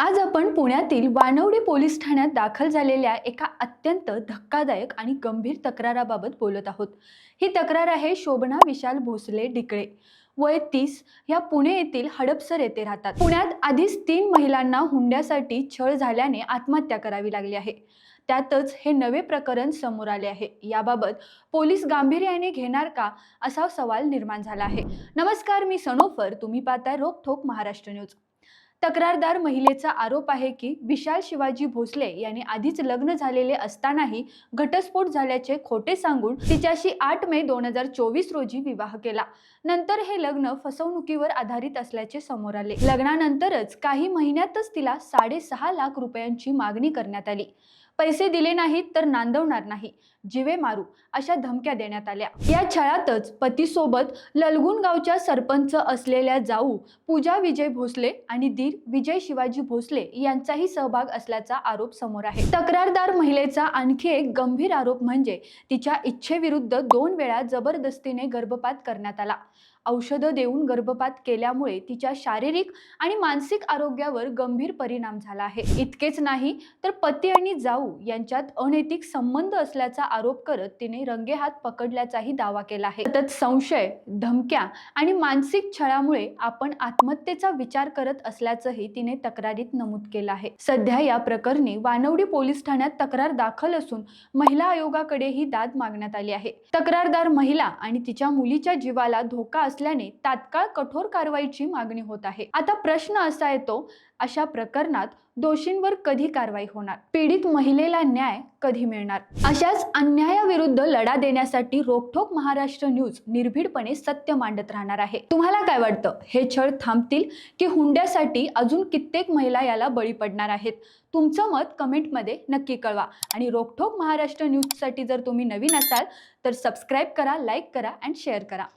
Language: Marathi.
आज आपण पुण्यातील वानवडी पोलीस ठाण्यात दाखल झालेल्या एका अत्यंत धक्कादायक आणि गंभीर तक्राराबाबत बोलत आहोत। ही तक्रार आहे शोभना विशाल भोसले ढिकळे, वय 30, या पुणे येथील हडपसर येथे राहतात। पुण्यात आधीच 3 महिलांना हुंड्यासाठी छळ झाल्याने आत्महत्या करावी लागली आहे। त्यातच हे नवे प्रकरण समोर आले आहे। याबाबत पोलीस गांभीर्याने घेणार का, असा सवाल निर्माण झाला आहे। नमस्कार, मी सनोफर, तुम्ही पाहताय रोकठोक महाराष्ट्र न्यूज। तक्रारदार महिलेचा आरोप आहे की विशाल शिवाजी भोसले यांनी आधीच लग्न झालेले असतानाही घटस्फोट झाल्याचे खोटे सांगून तिच्याशी 8 मे 2024 रोजी विवाह केला। नंतर हे लग्न फसवणुकीवर आधारित असल्याचे समोर आले। लग्नानंतरच काही महिन्यातच तिला 6.5 लाख रुपयांची मागणी करण्यात आली। पैसे दिले नाहीत तर नांदवणार नाही, जीवे मारू, अशा धमक्या देण्यात आल्या। या छळातच पतीसोबत ललगुण गावच्या सरपंच असलेल्या जाऊ पूजा विजय भोसले आणि दीर विजय शिवाजी भोसले यांचाही सहभाग असल्याचा आरोप समोर आहे। तक्रारदार महिलेचा आणखी एक गंभीर आरोप म्हणजे तिच्या इच्छेविरुद्ध 2 वेळा जबरदस्तीने गर्भपात करण्यात आला। औषधं देऊन गर्भपात केल्यामुळे तिच्या शारीरिक आणि मानसिक आरोग्यावर गंभीर परिणाम झाला आहे। इतकेच नाही तर पती आणि जाऊ यांच्यात अनैतिक संबंध असल्याचा आरोप करत तिने रंगेहात पकडल्याचाही दावा केला आहे। सतत संशय, धमक्या आणि मानसिक छळामुळे आपण आत्महत्येचा विचार करत असल्याचंही तिने तक्रारीत नमूद केलं आहे। सध्या या प्रकरणी वानवडी पोलीस ठाण्यात तक्रार दाखल असून महिला आयोगाकडे ही दाद मागण्यात आली आहे। तक्रारदार महिला आणि तिच्या मुलीच्या जीवाला धोका असल्याने तात्काळ कठोर कारवाईची मागणी होत आहे। आता प्रश्न असा येतो, अशा प्रकरणात दोषींवर कधी कारवाई होणार? पीडित महिलेला न्याय कधी मिळणार? अशाच अन्यायाविरुद्ध लढा देण्यासाठी रोकठोक महाराष्ट्र न्यूज निर्भीडपणे सत्य मांडत राहणार आहे। तुम्हाला काय वाटतं? हे छळ थांबतील की हुंड्यासाठी अजून कित्येक महिला याला बळी पडणार आहेत? तुमचं मत कमेंटमध्ये नक्की कळवा। आणि रोकठोक महाराष्ट्र न्यूजसाठी जर तुम्ही नवीन असाल तर सबस्क्राईब करा, लाईक करा आणि शेअर करा।